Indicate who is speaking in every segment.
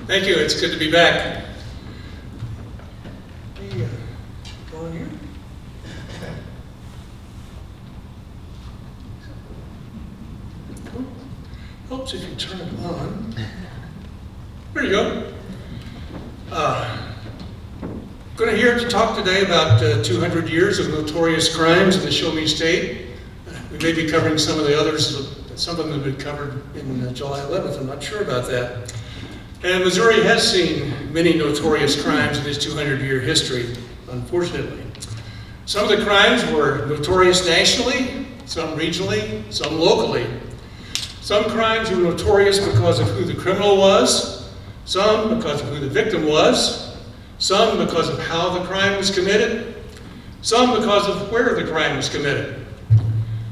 Speaker 1: Thank you, it's good to be back. Go on here. Helps if you turn it on. There you go. Going to hear to talk today about 200 years of notorious crimes in the Show Me State. We may be covering some of the others. Some of them have been covered in July 11th. I'm not sure about that. And Missouri has seen many notorious crimes in its 200-year history, unfortunately. Some of the crimes were notorious nationally, some regionally, some locally. Some crimes were notorious because of who the criminal was, some because of who the victim was, some because of how the crime was committed, some because of where the crime was committed.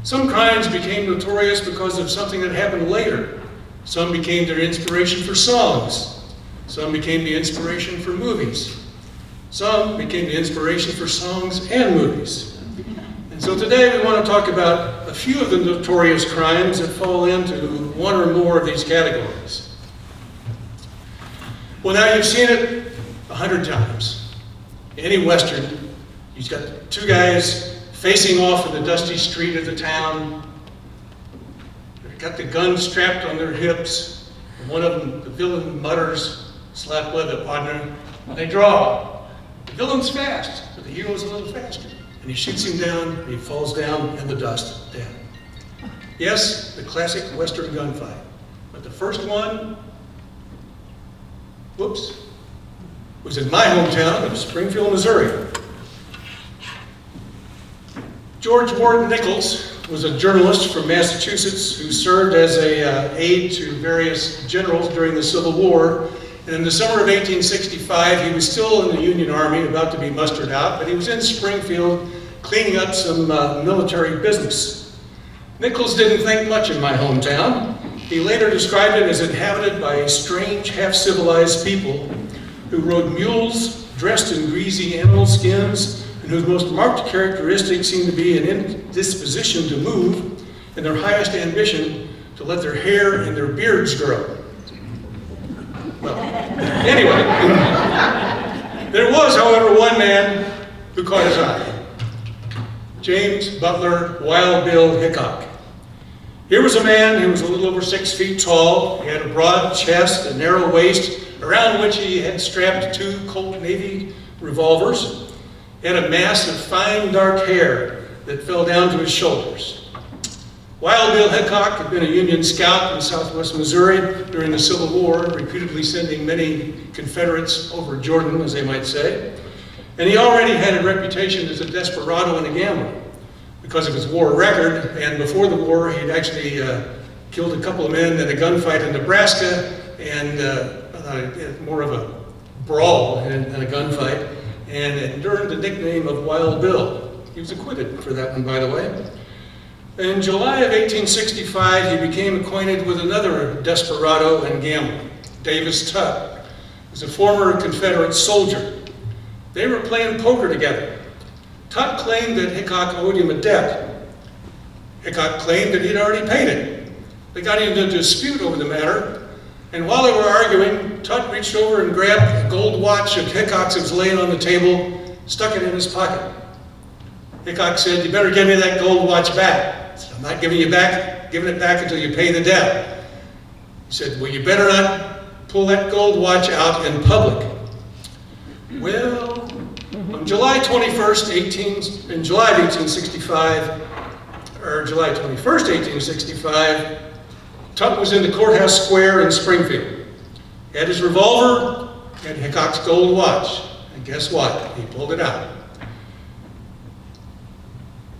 Speaker 1: Some crimes became notorious because of something that happened later. Some became their inspiration for songs. Some became the inspiration for movies. Some became the inspiration for songs and movies. And so today we want to talk about a few of the notorious crimes that fall into one or more of these categories. Well, now you've seen it 100 times. Any Western, you've got two guys facing off in the dusty street of the town. They've got the gun strapped on their hips. And one of them, the villain, mutters, "Slap leather, partner." They draw. The villain's fast, but the hero's a little faster. And he shoots him down, and he falls down in the dust, dead. Yes, the classic Western gunfight. But the first one, whoops, was in my hometown of Springfield, Missouri. George Ward Nichols was a journalist from Massachusetts who served as an aide to various generals during the Civil War. And in the summer of 1865, he was still in the Union Army, about to be mustered out, but he was in Springfield cleaning up some military business. Nichols didn't think much of my hometown. He later described it as inhabited by strange, half-civilized people who rode mules dressed in greasy animal skins, and whose most marked characteristic seemed to be an indisposition to move, and their highest ambition to let their hair and their beards grow. Well, anyway, there was, however, one man who caught his eye. James Butler Wild Bill Hickok. Here was a man who was a little over 6 feet tall. He had a broad chest, a narrow waist, around which he had strapped two Colt Navy revolvers. He had a mass of fine dark hair that fell down to his shoulders. Wild Bill Hickok had been a Union scout in southwest Missouri during the Civil War, reputedly sending many Confederates over Jordan, as they might say. And he already had a reputation as a desperado and a gambler because of his war record. And before the war, he'd actually killed a couple of men in a gunfight in Nebraska, and more of a brawl than a gunfight, and earned the nickname of Wild Bill. He was acquitted for that one, by the way. In July of 1865, he became acquainted with another desperado and gambler, Davis Tutt. He was a former Confederate soldier. They were playing poker together. Tutt claimed that Hickok owed him a debt. Hickok claimed that he'd already paid it. They got into a dispute over the matter, and while they were arguing, Tutt reached over and grabbed a gold watch of Hickok's that was laying on the table, stuck it in his pocket. Hickok said, "You better give me that gold watch back." He said, "I'm not giving it back until you pay the debt." He said, "Well, you better not pull that gold watch out in public." Well, on July 21st, July 21st, 1865, Tutt was in the courthouse square in Springfield. He had his revolver and Hickok's gold watch. And guess what? He pulled it out.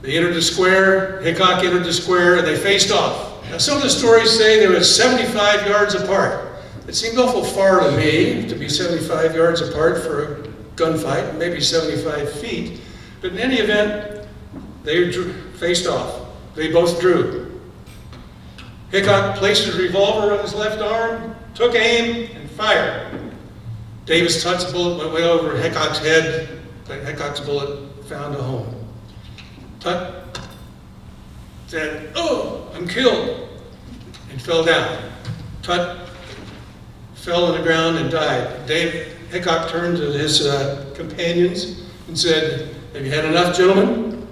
Speaker 1: They entered the square, Hickok entered the square, and they faced off. Now, some of the stories say they were 75 yards apart. It seemed awful far to me to be 75 yards apart for a gunfight, maybe 75 feet. But in any event, they faced off. They both drew. Hickok placed his revolver on his left arm, took aim, and fired. Davis Tutt's bullet went way over Hickok's head, but Hickok's bullet found a home. Tutt said, "Oh, I'm killed," and fell down. Tutt fell on the ground and died. Hickok turned to his companions and said, "Have you had enough, gentlemen?"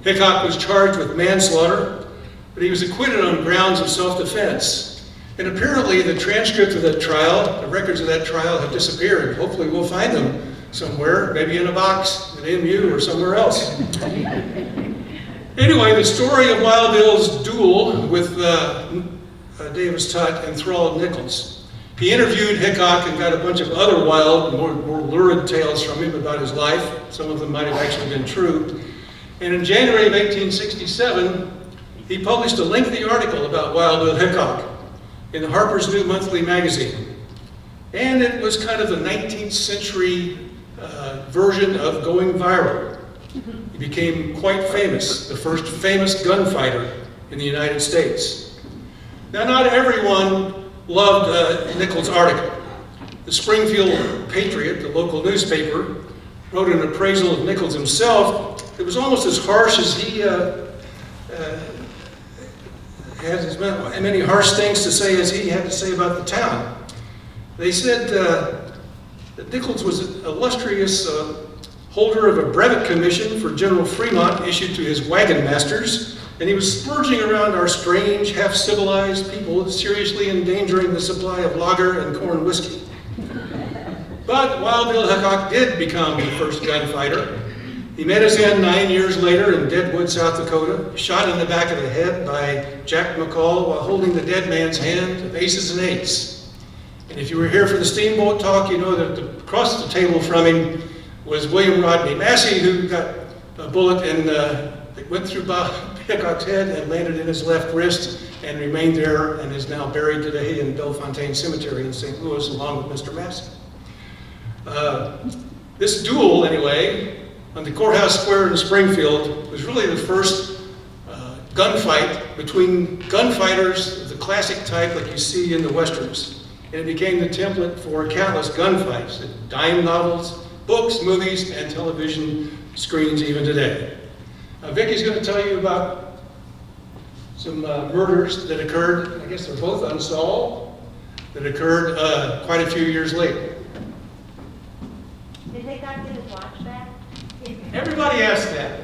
Speaker 1: Hickok was charged with manslaughter, but he was acquitted on grounds of self-defense. And apparently the transcript of that trial, the records of that trial have disappeared. Hopefully we'll find them somewhere, maybe in a box at MU or somewhere else. Anyway, the story of Wild Bill's duel with Davis Tutt enthralled Nichols. He interviewed Hickok and got a bunch of other wild, more lurid tales from him about his life. Some of them might have actually been true. And in January of 1867, he published a lengthy article about Wild Bill Hickok in the Harper's New Monthly magazine. And it was kind of the 19th century version of going viral. He became quite famous, the first famous gunfighter in the United States. Now, not everyone loved Nichols' article. The Springfield Patriot, the local newspaper, wrote an appraisal of Nichols himself. It was almost as harsh as he had as many harsh things to say as he had to say about the town. They said that Nichols was an illustrious holder of a brevet commission for General Fremont issued to his wagon masters, and he was splurging around our strange, half-civilized people, seriously endangering the supply of lager and corn whiskey. But Wild Bill Hickok did become the first gunfighter. He met his end 9 years later in Deadwood, South Dakota, shot in the back of the head by Jack McCall while holding the dead man's hand of aces and eights. And if you were here for the steamboat talk, you know that across the table from him was William Rodney Massey, who got a bullet and it went through Bob Hickok's head and landed in his left wrist and remained there and is now buried today in Bellefontaine Cemetery in St. Louis along with Mr. Massey. This duel, anyway, on the courthouse square in Springfield was really the first gunfight between gunfighters of the classic type like you see in the Westerns. And it became the template for countless gunfights, dime novels, books, movies, and television screens even today. Vicki's going to tell you about some murders that occurred, I guess they're both unsolved, that occurred quite a few years later.
Speaker 2: Did Hickok get his watch back?
Speaker 1: Everybody asked that.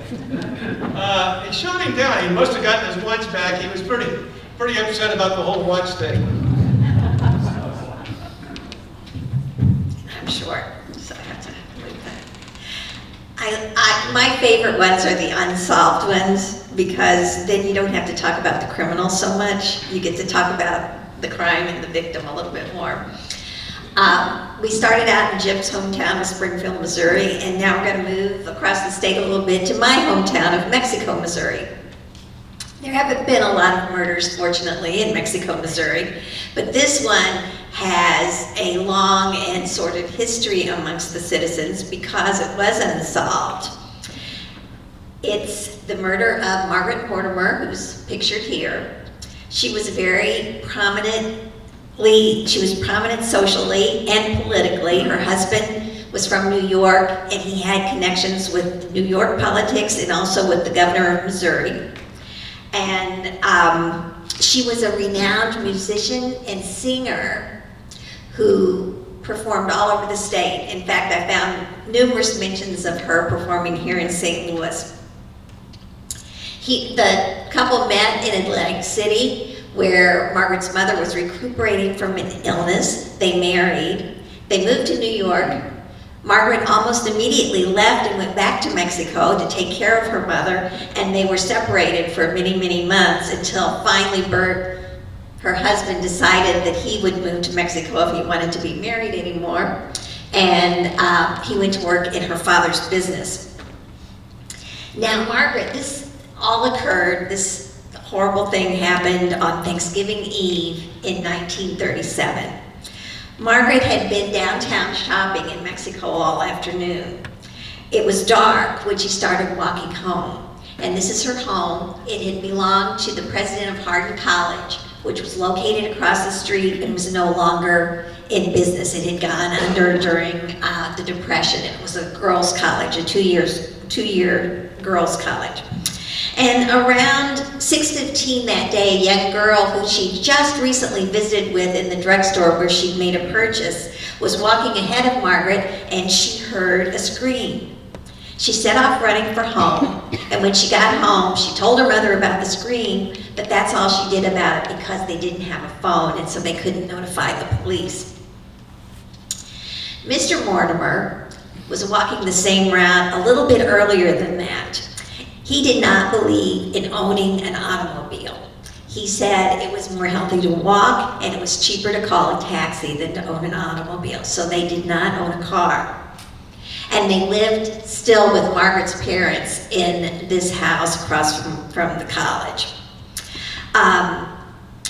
Speaker 1: It shot him down. He must have gotten his watch back. He was pretty upset about the whole watch thing.
Speaker 3: I'm short, so I have to leave that. My favorite ones are the unsolved ones because then you don't have to talk about the criminal so much. You get to talk about the crime and the victim a little bit more. We started out in Jim's hometown of Springfield, Missouri, and now we're going to move across the state a little bit to my hometown of Mexico, Missouri. There haven't been a lot of murders, fortunately, in Mexico, Missouri, but this one has a long and sordid history amongst the citizens because it was unsolved. It's the murder of Margaret Mortimer, who's pictured here. She was prominent socially and politically. Her husband was from New York, and he had connections with New York politics and also with the governor of Missouri. And she was a renowned musician and singer who performed all over the state. In fact, I found numerous mentions of her performing here in St. Louis. The couple met in Atlantic City, where Margaret's mother was recuperating from an illness. They married. They moved to New York. Margaret almost immediately left and went back to Mexico to take care of her mother, and they were separated for many, many months until finally Bert, her husband, decided that he would move to Mexico if he wanted to be married anymore, and he went to work in her father's business. Now Margaret, this all occurred, this horrible thing happened on Thanksgiving Eve in 1937. Margaret had been downtown shopping in Mexico all afternoon. It was dark when she started walking home, and this is her home. It had belonged to the president of Hardin College, which was located across the street and was no longer in business. It had gone under during the Depression. It was a girls' college, a two-year girls' college. And around 6:15 that day, a young girl who she just recently visited with in the drugstore where she'd made a purchase was walking ahead of Margaret, and she heard a scream. She set off running for home, and when she got home, she told her mother about the scream, but that's all she did about it because they didn't have a phone, and so they couldn't notify the police. Mr. Mortimer was walking the same route a little bit earlier than that. He did not believe in owning an automobile. He said it was more healthy to walk, and it was cheaper to call a taxi than to own an automobile, so they did not own a car. And they lived still with Margaret's parents in this house across from the college.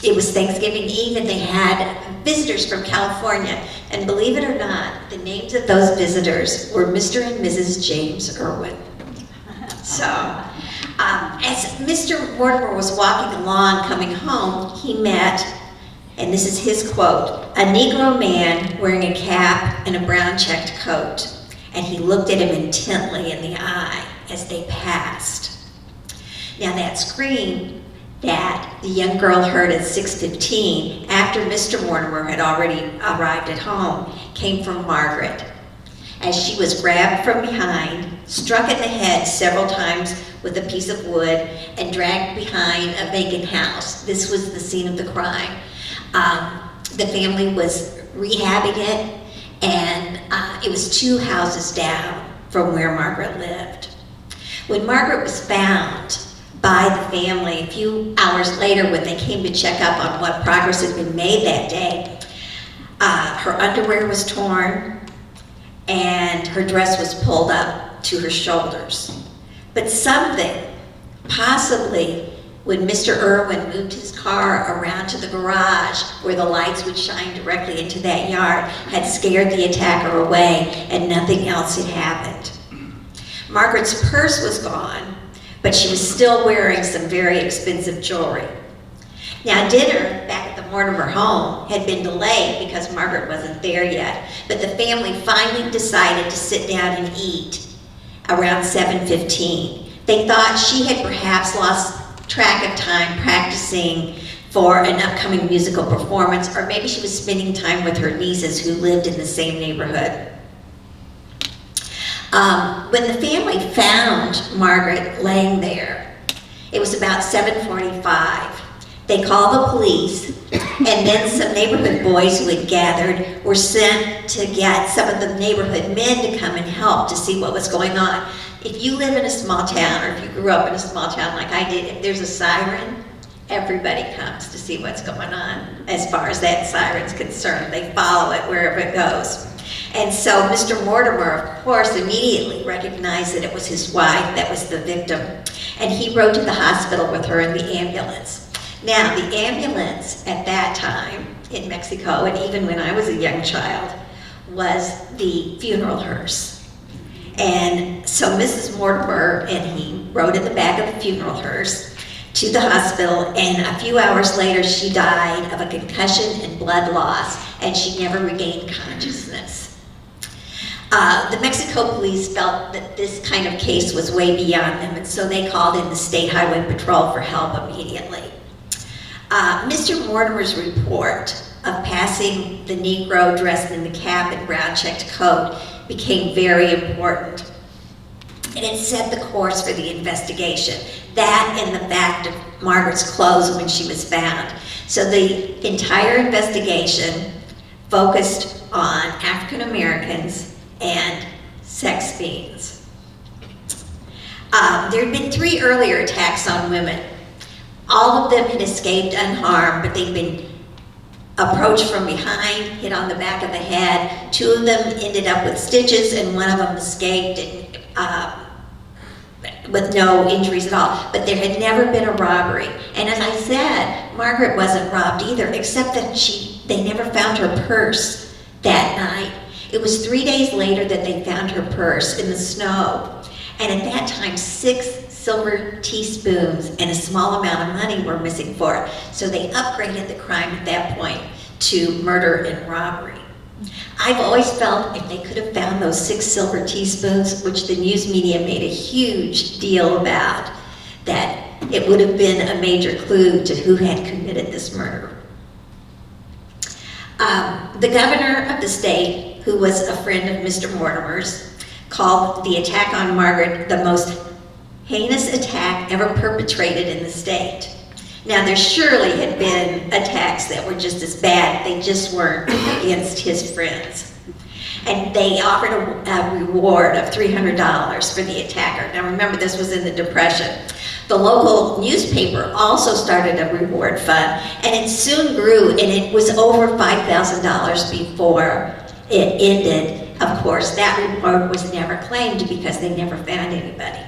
Speaker 3: It was Thanksgiving Eve, and they had visitors from California. And believe it or not, the names of those visitors were Mr. and Mrs. James Erwin. So, as Mr. Mortimer was walking along, coming home, he met, and this is his quote, a Negro man wearing a cap and a brown checked coat. And he looked at him intently in the eye as they passed. Now that scream that the young girl heard at 6:15, after Mr. Mortimer had already arrived at home, came from Margaret, as she was grabbed from behind, struck in the head several times with a piece of wood, and dragged behind a vacant house. This was the scene of the crime. The family was rehabbing it, and it was 2 houses down from where Margaret lived. When Margaret was found by the family a few hours later, when they came to check up on what progress had been made that day, her underwear was torn and her dress was pulled up to her shoulders. But something, possibly when Mr. Erwin moved his car around to the garage where the lights would shine directly into that yard, had scared the attacker away, and nothing else had happened. Margaret's purse was gone, but she was still wearing some very expensive jewelry. Now, dinner back at the Mortimer home had been delayed because Margaret wasn't there yet, but the family finally decided to sit down and eat around 7:15. They thought she had perhaps lost track of time practicing for an upcoming musical performance, or maybe she was spending time with her nieces who lived in the same neighborhood. When the family found Margaret laying there, it was about 7:45. They called the police, and then some neighborhood boys who had gathered were sent to get some of the neighborhood men to come and help to see what was going on. If you live in a small town, or if you grew up in a small town like I did, if there's a siren, everybody comes to see what's going on as far as that siren's concerned. They follow it wherever it goes. And so Mr. Mortimer, of course, immediately recognized that it was his wife that was the victim, and he rode to the hospital with her in the ambulance. Now, the ambulance at that time in Mexico, and even when I was a young child, was the funeral hearse. And so Mrs. Mortimer and he rode in the back of the funeral hearse to the hospital, and a few hours later she died of a concussion and blood loss, and she never regained consciousness. The Mexico police felt that this kind of case was way beyond them, and so they called in the State Highway Patrol for help immediately. Mr. Mortimer's report of passing the Negro dressed in the cap and brown checked coat became very important. And it set the course for the investigation. That and the fact of Margaret's clothes when she was found. So the entire investigation focused on African Americans and sex fiends. There had been 3 earlier attacks on women. All of them had escaped unharmed, but they'd been approached from behind, hit on the back of the head. 2 of them ended up with stitches, and 1 of them escaped with no injuries at all. But there had never been a robbery. And as I said, Margaret wasn't robbed either, except that they never found her purse that night. It was 3 days later that they found her purse in the snow. And at that time, 6 silver teaspoons and a small amount of money were missing for it. So they upgraded the crime at that point to murder and robbery. I've always felt if they could have found those 6 silver teaspoons, which the news media made a huge deal about, that it would have been a major clue to who had committed this murder. The governor of the state, who was a friend of Mr. Mortimer's, called the attack on Margaret the most heinous attack ever perpetrated in the state. Now, there surely had been attacks that were just as bad, they just weren't against his friends. And they offered a reward of $300 for the attacker. Now remember, this was in the Depression. The local newspaper also started a reward fund, and it soon grew, and it was over $5,000 before it ended. Of course, that reward was never claimed because they never found anybody.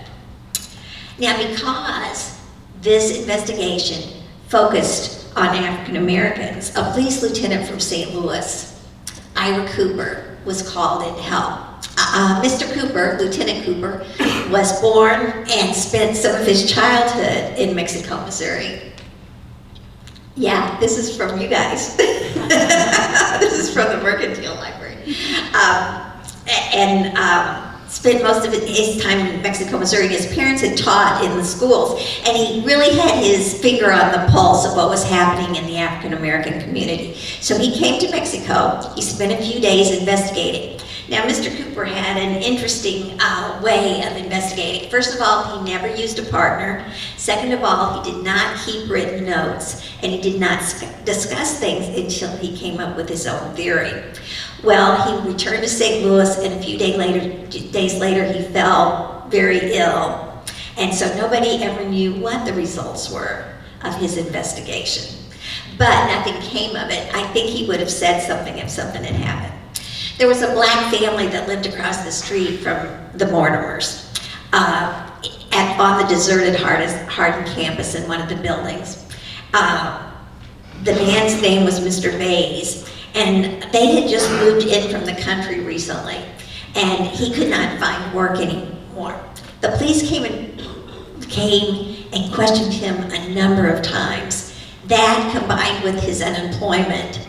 Speaker 3: Now, because this investigation focused on African Americans, a police lieutenant from St. Louis, Ira Cooper, was called in to help. Mr. Cooper, Lieutenant Cooper, was born and spent some of his childhood in Mexico, Missouri. Yeah, this is from you guys. This is from the Mercantile Library. Spent most of his time in Mexico, Missouri. His parents had taught in the schools, and he really had his finger on the pulse of what was happening in the African American community. So he came to Mexico. He spent a few days investigating. Now, Mr. Cooper had an interesting way of investigating. First of all, he never used a partner. Second of all, he did not keep written notes, and he did not discuss things until he came up with his own theory. Well, he returned to St. Louis, and a few days later, he fell very ill. And so nobody ever knew what the results were of his investigation. But nothing came of it. I think he would have said something if something had happened. There was a black family that lived across the street from the Mortimers on the deserted Hardin campus in one of the buildings. The man's name was Mr. Mays, and they had just moved in from the country recently, and he could not find work anymore. The police came and questioned him a number of times. That, combined with his unemployment,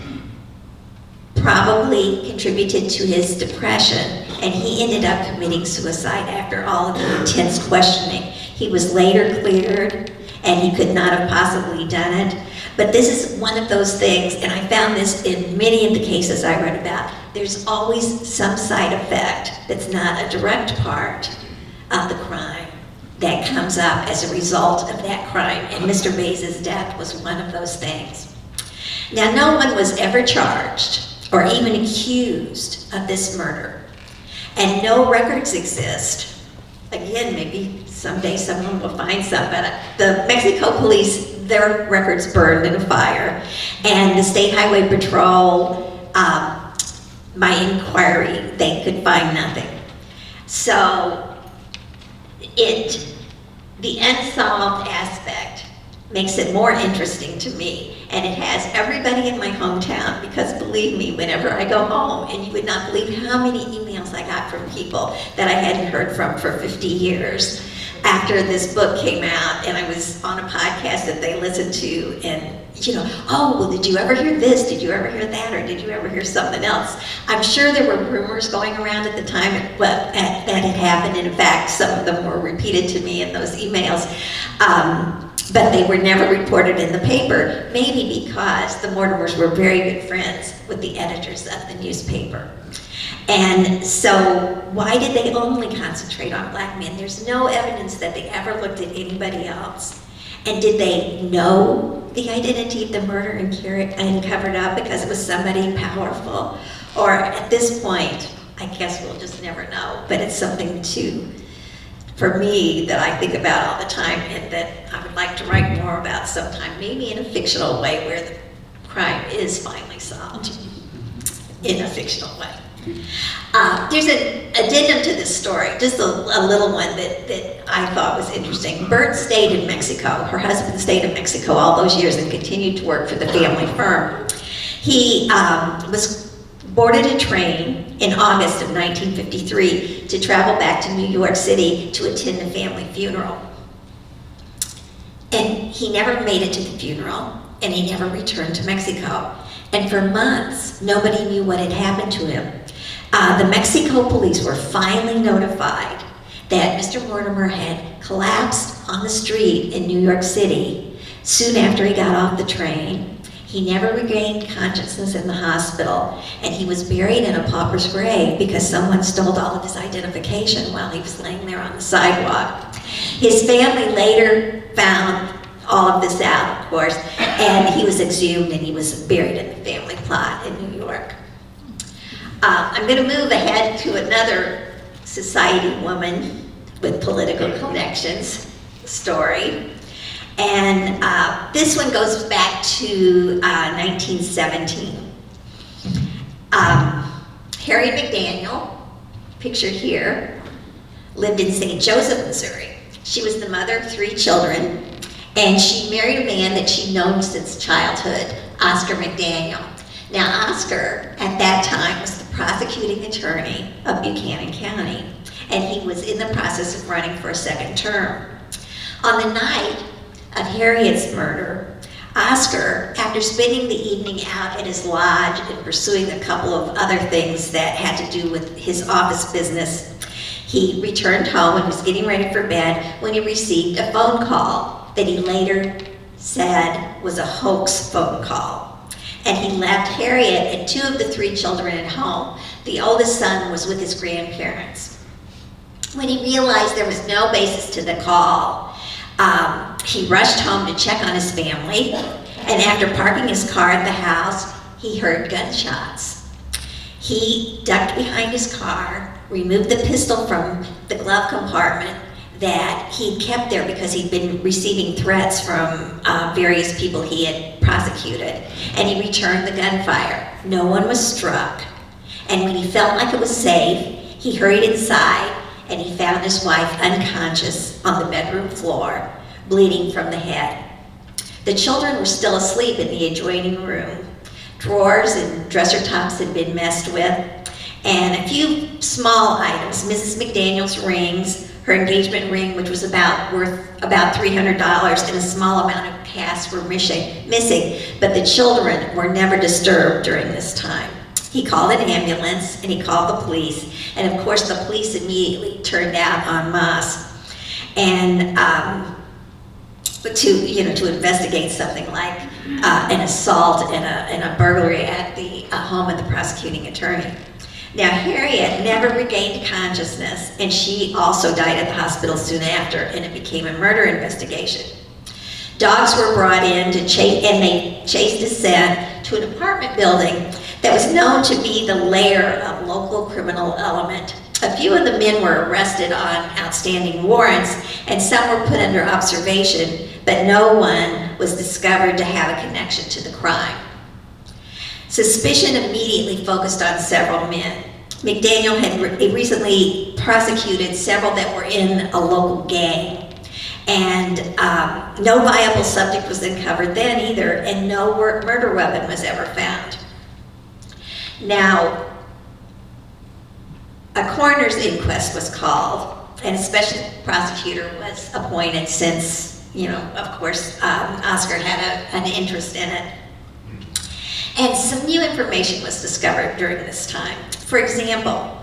Speaker 3: probably contributed to his depression, and he ended up committing suicide after all of the intense questioning. He was later cleared, and he could not have possibly done it. But this is one of those things, and I found this in many of the cases I read about. There's always some side effect that's not a direct part of the crime that comes up as a result of that crime, and Mr. Mays' death was one of those things. Now, no one was ever charged or even accused of this murder, and no records exist. Again, maybe someday someone will find some, but the Mexico police, their records burned in a fire, and the State Highway Patrol, my inquiry, they could find nothing. So the unsolved aspect makes it more interesting to me, and it has everybody in my hometown, because believe me, whenever I go home, and you would not believe how many emails I got from people that I hadn't heard from for 50 years after this book came out, and I was on a podcast that they listened to, and oh, well, did you ever hear this? Did you ever hear that? Or did you ever hear something else? I'm sure there were rumors going around at the time that had happened, and in fact, some of them were repeated to me in those emails. But they were never reported in the paper, maybe because the Mortimers were very good friends with the editors of the newspaper. And so why did they only concentrate on black men? There's no evidence that they ever looked at anybody else. And did they know the identity of the murder and covered up because it was somebody powerful? Or at this point, I guess we'll just never know, but it's something for me, that I think about all the time, and that I would like to write more about sometime, maybe in a fictional way where the crime is finally solved in a fictional way. There's an addendum to this story, just a little one that I thought was interesting. Bert stayed in Mexico. Her husband stayed in Mexico all those years and continued to work for the family firm. He was boarded a train in August of 1953 to travel back to New York City to attend the family funeral. And he never made it to the funeral, and he never returned to Mexico. And for months, nobody knew what had happened to him. The Mexico police were finally notified that Mr. Mortimer had collapsed on the street in New York City soon after he got off the train. He never regained consciousness in the hospital, and he was buried in a pauper's grave because someone stole all of his identification while he was laying there on the sidewalk. His family later found all of this out, of course, and he was exhumed and he was buried in the family plot in New York. I'm going to move ahead to another society woman with political connections story. And this one goes back to 1917. Harriet McDaniel, pictured here, lived in St. Joseph, Missouri. She was the mother of 3 children, and she married a man that she'd known since childhood, Oscar McDaniel. Now, Oscar, at that time, was the prosecuting attorney of Buchanan County, and he was in the process of running for a second term. On the night of Harriet's murder, Oscar, after spending the evening out at his lodge and pursuing a couple of other things that had to do with his office business, he returned home and was getting ready for bed when he received a phone call that he later said was a hoax phone call. And he left Harriet and 2 of the 3 children at home. The oldest son was with his grandparents. When he realized there was no basis to the call, he rushed home to check on his family, and after parking his car at the house, he heard gunshots. He ducked behind his car, removed the pistol from the glove compartment that he'd kept there because he'd been receiving threats from various people he had prosecuted, and he returned the gunfire. No one was struck, and when he felt like it was safe, he hurried inside and he found his wife unconscious on the bedroom floor, bleeding from the head. The children were still asleep in the adjoining room. Drawers and dresser tops had been messed with, and a few small items, Mrs. McDaniel's rings, her engagement ring, which was worth about $300, and a small amount of cash were missing, but the children were never disturbed during this time. He called an ambulance and he called the police, and of course the police immediately turned out en masse and to investigate something like an assault and a burglary at the home of the prosecuting attorney. Now, Harriet never regained consciousness, and she also died at the hospital soon after, and it became a murder investigation. Dogs were brought in to chase, and they chased a scent to an apartment building that was known to be the lair of local criminal element. A few of the men were arrested on outstanding warrants, and some were put under observation, but no one was discovered to have a connection to the crime. Suspicion immediately focused on several men. McDaniel had recently prosecuted several that were in a local gang, and no viable subject was uncovered then either, and no murder weapon was ever found. Now, a coroner's inquest was called, and a special prosecutor was appointed since, of course, Oscar had an interest in it. And some new information was discovered during this time. For example,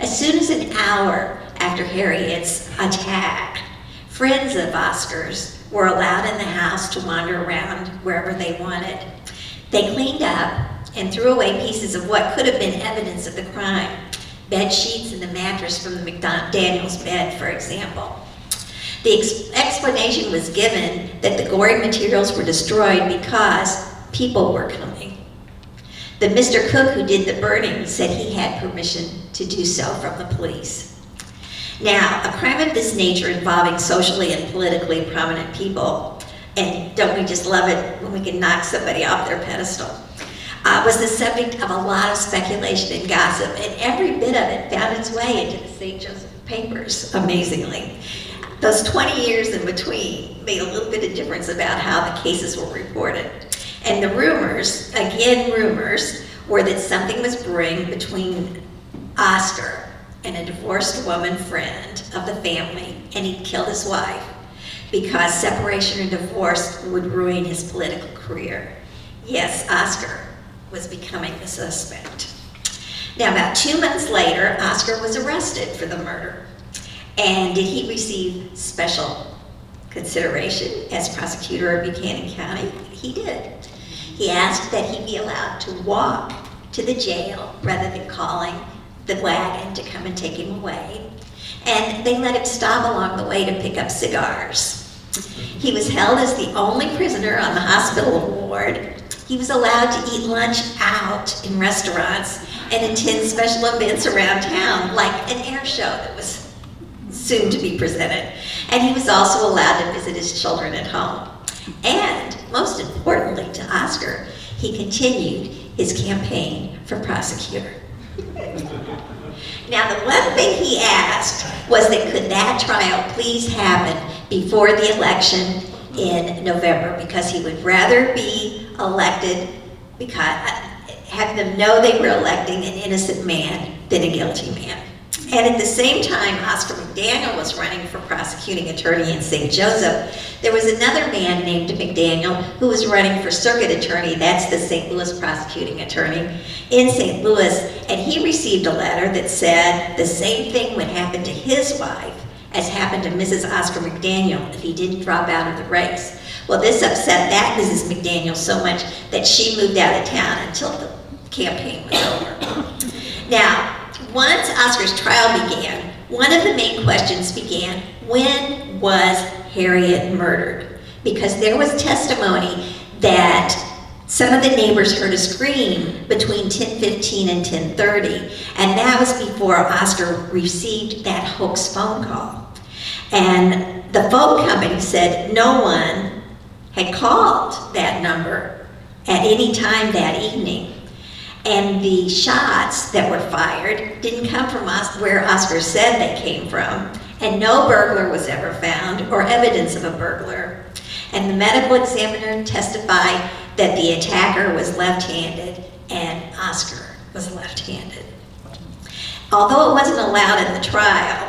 Speaker 3: as soon as an hour after Harriet's attack, friends of Oscar's were allowed in the house to wander around wherever they wanted. They cleaned up and threw away pieces of what could have been evidence of the crime. Bed sheets and the mattress from the McDaniel's bed, for example. The explanation was given that the gory materials were destroyed because people were coming. The Mr. Cook who did the burning said he had permission to do so from the police. Now, a crime of this nature involving socially and politically prominent people, and don't we just love it when we can knock somebody off their pedestal, was the subject of a lot of speculation and gossip, and every bit of it found its way into the St. Joseph papers, amazingly. Those 20 years in between made a little bit of difference about how the cases were reported. And the rumors, were that something was brewing between Oscar and a divorced woman friend of the family, and he'd killed his wife because separation and divorce would ruin his political career. Yes, Oscar was becoming the suspect. Now, about 2 months later, Oscar was arrested for the murder. And did he receive special consideration as prosecutor of Buchanan County? He did. He asked that he be allowed to walk to the jail rather than calling the wagon to come and take him away. And they let him stop along the way to pick up cigars. He was held as the only prisoner on the hospital ward. He was allowed to eat lunch out in restaurants and attend special events around town, like an air show that was soon to be presented. And he was also allowed to visit his children at home. And most importantly to Oscar, he continued his campaign for prosecutor. Now, the one thing he asked was that could that trial please happen before the election in November, because he would rather be elected, have them know they were electing an innocent man than a guilty man. And at the same time Oscar McDaniel was running for prosecuting attorney in St. Joseph, there was another man named McDaniel who was running for circuit attorney, that's the St. Louis prosecuting attorney, in St. Louis, and he received a letter that said the same thing would happen to his wife as happened to Mrs. Oscar McDaniel if he didn't drop out of the race. Well, this upset that Mrs. McDaniel so much that she moved out of town until the campaign was over. Now, once Oscar's trial began, one of the main questions began, when was Harriet murdered? Because there was testimony that some of the neighbors heard a scream between 10:15 and 10:30, and that was before Oscar received that hoax phone call. And the phone company said no one had called that number at any time that evening. And the shots that were fired didn't come from where Oscar said they came from, and no burglar was ever found or evidence of a burglar. And the medical examiner testified that the attacker was left-handed and Oscar was left-handed. Although it wasn't allowed in the trial,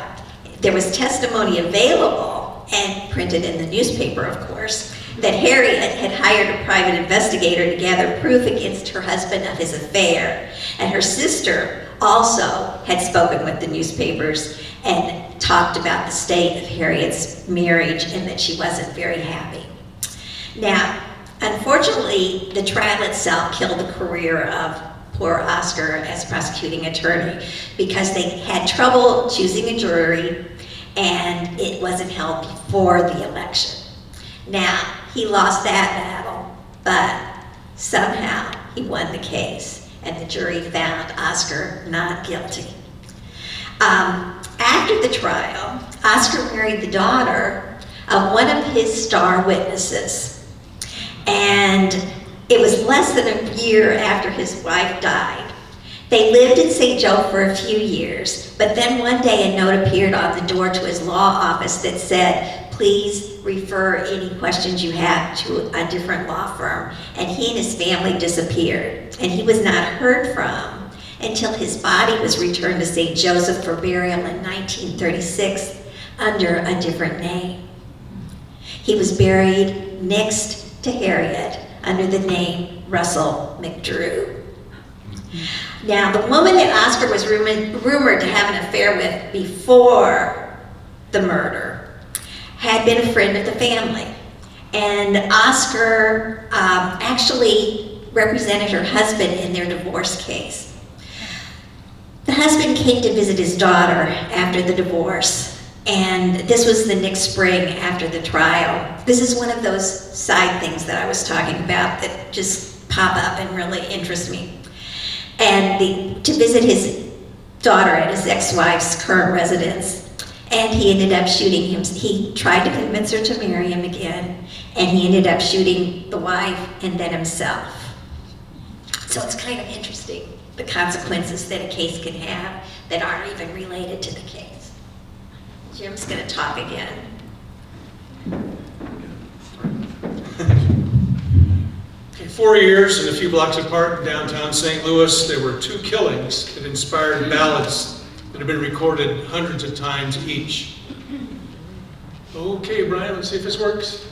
Speaker 3: there was testimony available and printed in the newspaper, of course, that Harriet had hired a private investigator to gather proof against her husband of his affair. And her sister also had spoken with the newspapers and talked about the state of Harriet's marriage and that she wasn't very happy. Now, unfortunately, the trial itself killed the career of poor Oscar as prosecuting attorney because they had trouble choosing a jury and it wasn't held before the election. Now, he lost that battle, but somehow he won the case and the jury found Oscar not guilty. After the trial, Oscar married the daughter of one of his star witnesses. And it was less than a year after his wife died. They lived in St. Joe for a few years, but then one day a note appeared on the door to his law office that said, please refer any questions you have to a different law firm. And he and his family disappeared, and he was not heard from until his body was returned to St. Joseph for burial in 1936 under a different name. He was buried next to Harriet under the name Russell McDrew. Now, the woman that Oscar was rumored to have an affair with before the murder had been a friend of the family. And Oscar actually represented her husband in their divorce case. The husband came to visit his daughter after the divorce, and this was the next spring after the trial. This is one of those side things that I was talking about that just pop up and really interest me. And to visit his daughter at his ex-wife's current residence, and he ended up shooting him. He tried to convince her to marry him again, and he ended up shooting the wife and then himself. So it's kind of interesting, the consequences that a case can have that aren't even related to the case. Jim's going to talk again.
Speaker 1: In 4 years and a few blocks apart in downtown St. Louis, there were 2 killings that inspired ballads that have been recorded hundreds of times each. Okay, Brian, let's see if this works.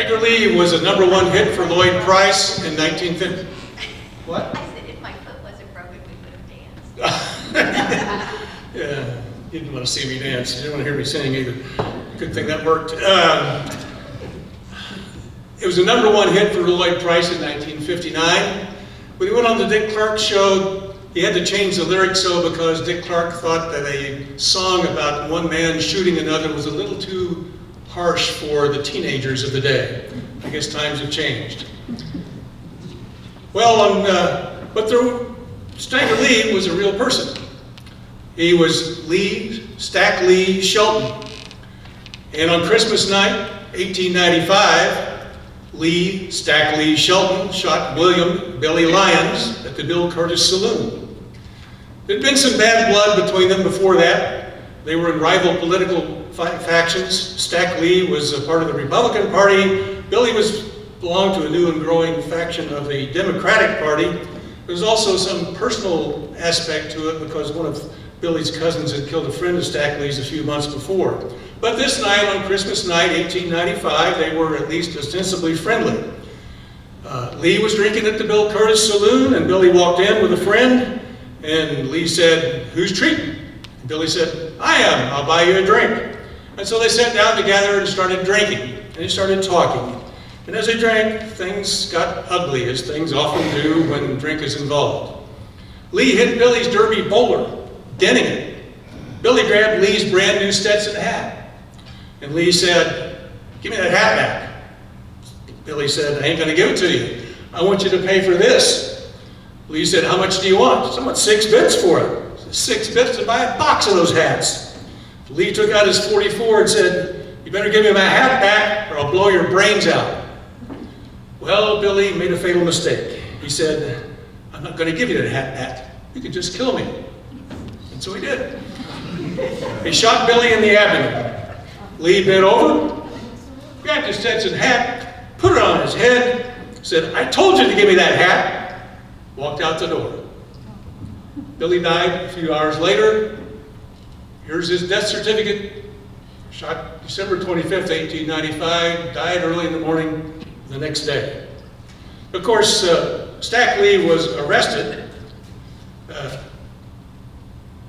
Speaker 1: Stagger Lee was a #1 hit for Lloyd Price in 1950. What?
Speaker 2: I said if my foot wasn't broken, we would have danced.
Speaker 1: Yeah, you didn't want to see me dance. You didn't want to hear me sing either. Good thing that worked. It was a #1 hit for Lloyd Price in 1959. When he went on the Dick Clark show, he had to change the lyrics because Dick Clark thought that a song about one man shooting another was a little too harsh for the teenagers of the day. I guess times have changed. Well, Stagger Lee was a real person. He was Stack Lee Shelton. And on Christmas night, 1895, Stack Lee Shelton shot William Billy Lyons at the Bill Curtis Saloon. There'd been some bad blood between them before that. They were in rival political factions. Stack Lee was a part of the Republican Party. Billy belonged to a new and growing faction of the Democratic Party. There was also some personal aspect to it because one of Billy's cousins had killed a friend of Stack Lee's a few months before. But this night, on Christmas night, 1895, they were at least ostensibly friendly. Lee was drinking at the Bill Curtis Saloon, and Billy walked in with a friend, and Lee said, "Who's treating?" And Billy said, "I am, I'll buy you a drink." And so they sat down together and started drinking, and they started talking. And as they drank, things got ugly, as things often do when drink is involved. Lee hit Billy's derby bowler, denting it. Billy grabbed Lee's brand new Stetson hat. And Lee said, "Give me that hat back." Billy said, "I ain't gonna give it to you. I want you to pay for this." Lee said, "How much do you want?" "I want 6 bits for it." "6 bits to buy a box of those hats." Lee took out his .44 and said, "You better give me my hat back or I'll blow your brains out." Well, Billy made a fatal mistake. He said, "I'm not gonna give you that hat back. You could just kill me." And so he did. He shot Billy in the abdomen. Lee bent over, grabbed his Stetson hat, put it on his head, said, "I told you to give me that hat," walked out the door. Billy died a few hours later. Here's his death certificate. Shot December 25th, 1895, died early in the morning the next day. Of course, Stack Lee was arrested,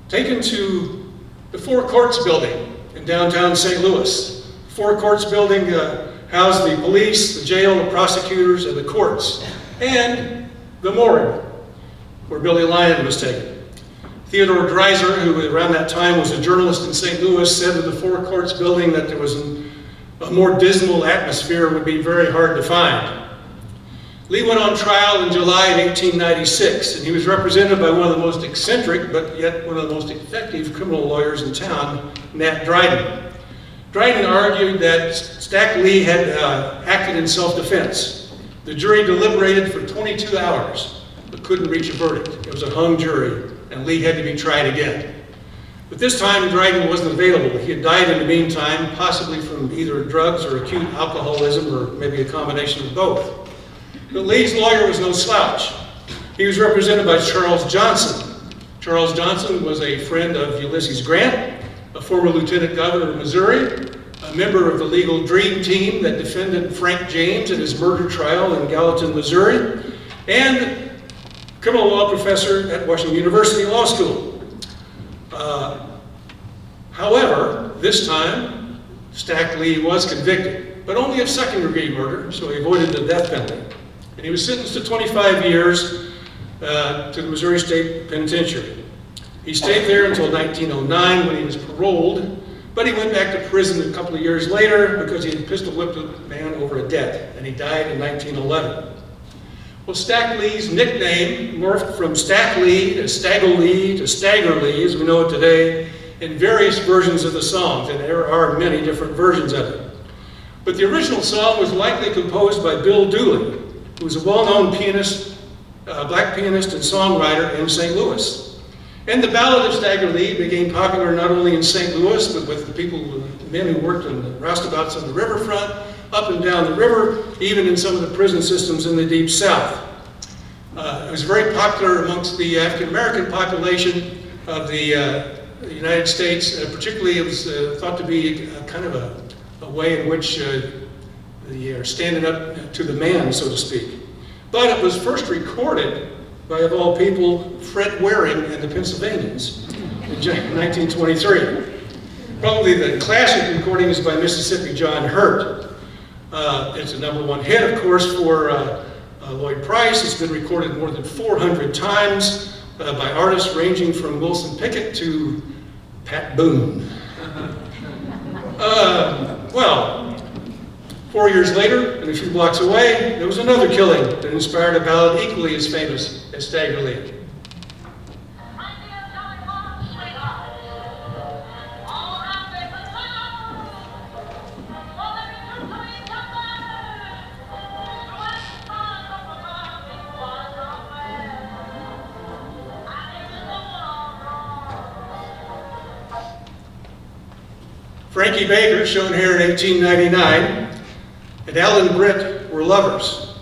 Speaker 1: taken to the Four Courts building in downtown St. Louis. Four Courts building housed the police, the jail, the prosecutors, and the courts, and the morgue where Billy Lyons was taken. Theodore Dreiser, who around that time was a journalist in St. Louis, said of the Four Courts building that there was a more dismal atmosphere would be very hard to find. Lee went on trial in July of 1896, and he was represented by one of the most eccentric, but yet one of the most effective criminal lawyers in town, Nat Dryden. Dryden argued that Stack Lee had acted in self-defense. The jury deliberated for 22 hours, but couldn't reach a verdict. It was a hung jury, and Lee had to be tried again. But this time, Dryden wasn't available. He had died in the meantime, possibly from either drugs or acute alcoholism, or maybe a combination of both. But Lee's lawyer was no slouch. He was represented by Charles Johnson. Charles Johnson was a friend of Ulysses Grant, a former lieutenant governor of Missouri, a member of the legal dream team that defended Frank James in his murder trial in Gallatin, Missouri, and criminal law professor at Washington University Law School. However, this time, Stack Lee was convicted, but only of second-degree murder, so he avoided the death penalty. And he was sentenced to 25 years to the Missouri State Penitentiary. He stayed there until 1909 when he was paroled, but he went back to prison a couple of years later because he had pistol whipped a man over a debt, and he died in 1911. Well, Stack Lee's nickname morphed from Stack Lee to Stagger Lee to Stagger Lee, as we know it today, in various versions of the songs, and there are many different versions of it. But the original song was likely composed by Bill Dooley, who was a well-known pianist, black pianist and songwriter in St. Louis. And the Ballad of Stagger Lee became popular not only in St. Louis, but with the people, the men who worked in the roustabouts on the riverfront, up and down the river, even in some of the prison systems in the Deep South. It was very popular amongst the African-American population of the United States. Particularly, it was thought to be kind of a way in which standing up to the man, so to speak. But it was first recorded by, of all people, Fred Waring and the Pennsylvanians in 1923. Probably the classic recording is by Mississippi John Hurt. It's a #1 hit, of course, for Lloyd Price. It's been recorded more than 400 times by artists ranging from Wilson Pickett to Pat Boone. Well, 4 years later, and a few blocks away, there was another killing that inspired a ballad equally as famous as Stagger Lee. Frankie Berger, shown here in 1899, and Alan Britt were lovers.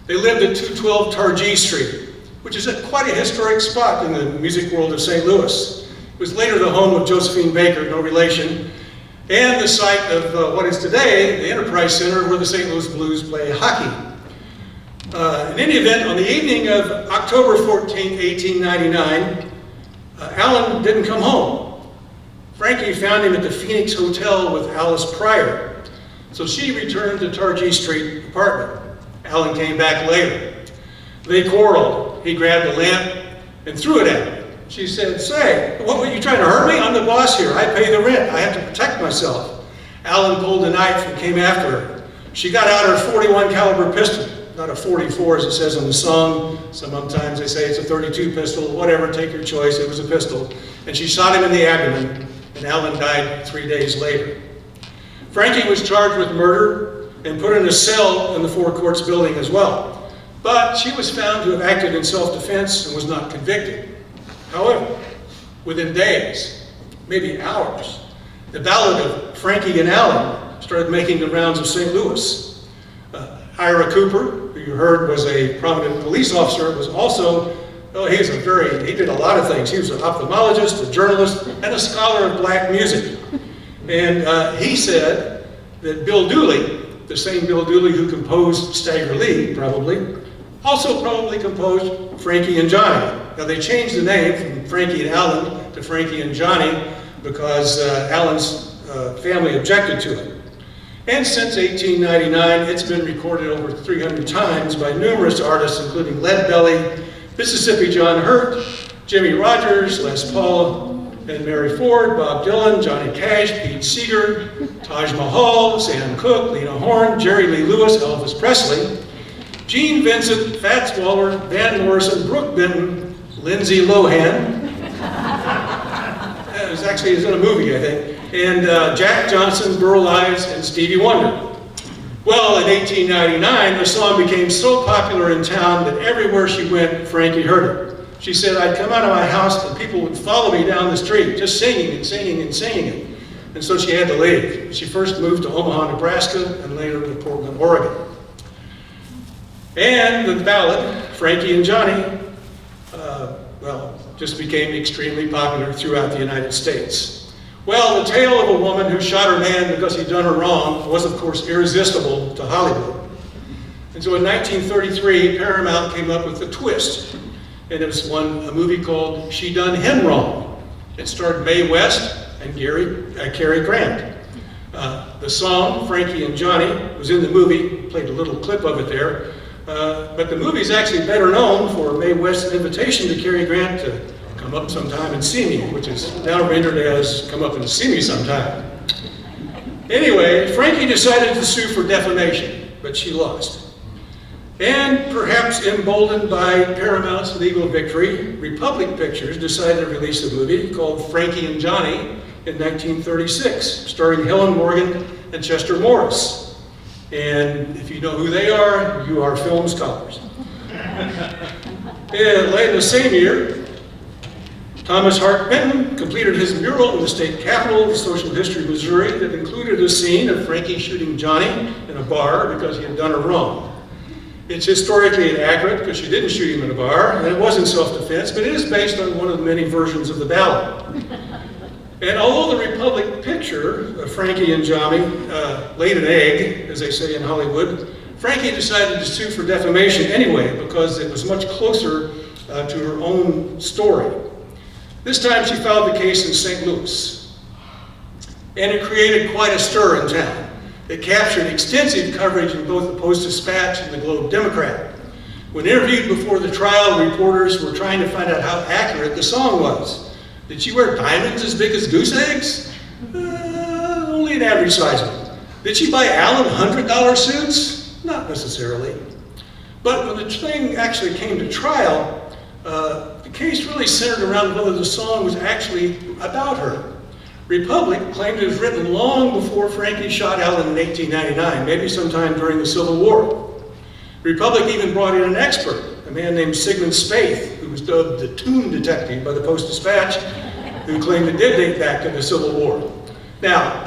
Speaker 1: They lived at 212 Targee Street, which is quite a historic spot in the music world of St. Louis. It was later the home of Josephine Baker, no relation, and the site of what is today the Enterprise Center where the St. Louis Blues play hockey. In any event, on the evening of October 14, 1899, Alan didn't come home. Frankie found him at the Phoenix Hotel with Alice Pryor. So she returned to Targee Street apartment. Alan came back later. They quarreled. He grabbed a lamp and threw it at her. She said, "Say, what were you trying to hurt me? I'm the boss here. I pay the rent. I have to protect myself." Alan pulled a knife and came after her. She got out her .41 caliber pistol, not a .44 as it says in the song. Sometimes they say it's a .32 pistol. Whatever, take your choice. It was a pistol. And she shot him in the abdomen, and Alan died 3 days later. Frankie was charged with murder and put in a cell in the Four Courts building as well. But she was found to have acted in self-defense and was not convicted. However, within days, maybe hours, the ballad of Frankie and Alan started making the rounds of St. Louis. Ira Cooper, who you heard was a prominent police officer, was also, he did a lot of things. He was an ophthalmologist, a journalist, and a scholar of black music. And he said that Bill Dooley, the same Bill Dooley who composed Stagger Lee, also probably composed Frankie and Johnny. Now they changed the name from Frankie and Alan to Frankie and Johnny because Alan's family objected to it. And since 1899, it's been recorded over 300 times by numerous artists, including Leadbelly, Mississippi John Hurt, Jimmy Rogers, Les Paul, and Mary Ford, Bob Dylan, Johnny Cash, Pete Seeger, Taj Mahal, Sam Cooke, Lena Horne, Jerry Lee Lewis, Elvis Presley, Gene Vincent, Fats Waller, Van Morrison, Brooke Benton, Lindsay Lohan. It was actually in a movie, I think. And Jack Johnson, Burl Ives, and Stevie Wonder. Well, in 1899, the song became so popular in town that everywhere she went, Frankie heard it. She said, "I'd come out of my house and people would follow me down the street, just singing and singing and singing it." And so she had to leave. She first moved to Omaha, Nebraska, and later to Portland, Oregon. And the ballad, Frankie and Johnny, just became extremely popular throughout the United States. Well, the tale of a woman who shot her man because he'd done her wrong was, of course, irresistible to Hollywood. And so in 1933, Paramount came up with a twist. And it was a movie called She Done Him Wrong. It starred Mae West and Cary Grant. The song, Frankie and Johnny, was in the movie, played a little clip of it there. But the movie is actually better known for Mae West's invitation to Cary Grant to come up sometime and see me, which is now rendered as come up and see me sometime. Anyway, Frankie decided to sue for defamation, but she lost. And perhaps emboldened by Paramount's legal victory, Republic Pictures decided to release a movie called Frankie and Johnny in 1936, starring Helen Morgan and Chester Morris. And if you know who they are, you are film scholars. And late in the same year, Thomas Hart Benton completed his mural in the state capitol of Social History, Missouri, that included a scene of Frankie shooting Johnny in a bar because he had done her wrong. It's historically inaccurate because she didn't shoot him in a bar, and it wasn't self-defense, but it is based on one of the many versions of the ballad. And although the Republic picture of Frankie and Johnny laid an egg, as they say in Hollywood, Frankie decided to sue for defamation anyway because it was much closer to her own story. This time she filed the case in St. Louis. And it created quite a stir in town. It captured extensive coverage in both the Post-Dispatch and the Globe Democrat. When interviewed before the trial, reporters were trying to find out how accurate the song was. Did she wear diamonds as big as goose eggs? Only an average size one. Did she buy Allen $100 suits? Not necessarily. But when the thing actually came to trial, the case really centered around whether the song was actually about her. Republic claimed it was written long before Frankie shot Allen in 1899, maybe sometime during the Civil War. Republic even brought in an expert, a man named Sigmund Spaeth, who was dubbed the Tune Detective by the Post-Dispatch, who claimed it did date back to the Civil War. Now,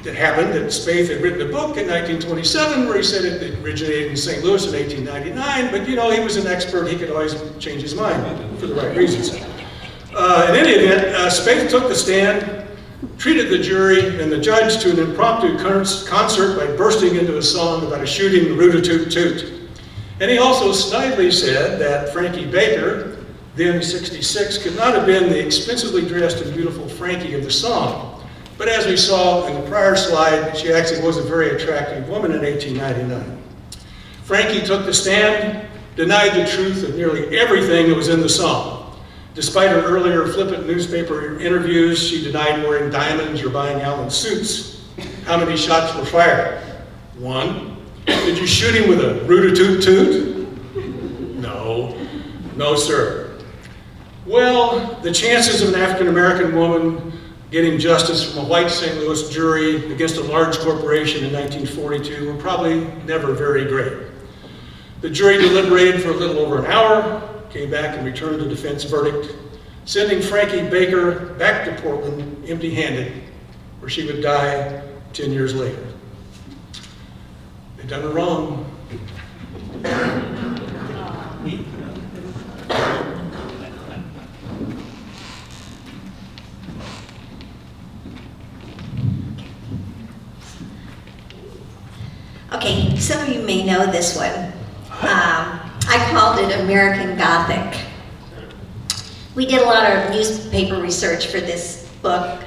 Speaker 1: it happened that Spaeth had written a book in 1927 where he said it originated in St. Louis in 1899, but you know, he was an expert, he could always change his mind for the right reasons. In any event, Spaeth took the stand, treated the jury and the judge to an impromptu concert by bursting into a song about a shooting root-a-toot-toot. And he also snidely said that Frankie Berger, then 66, could not have been the expensively dressed and beautiful Frankie of the song. But as we saw in the prior slide, she actually was a very attractive woman in 1899. Frankie took the stand, denied the truth of nearly everything that was in the song. Despite her earlier flippant newspaper interviews, she denied wearing diamonds or buying Allen suits. How many shots were fired? 1. Did you shoot him with a root-a-toot-toot? No. No, sir. Well, the chances of an African-American woman getting justice from a white St. Louis jury against a large corporation in 1942 were probably never very great. The jury deliberated for a little over an hour, came back and returned a defense verdict, sending Frankie Berger back to Portland empty-handed, where she would die 10 years later. They'd done her wrong.
Speaker 3: Okay, some of you may know this one. I called it American Gothic. We did a lot of newspaper research for this book.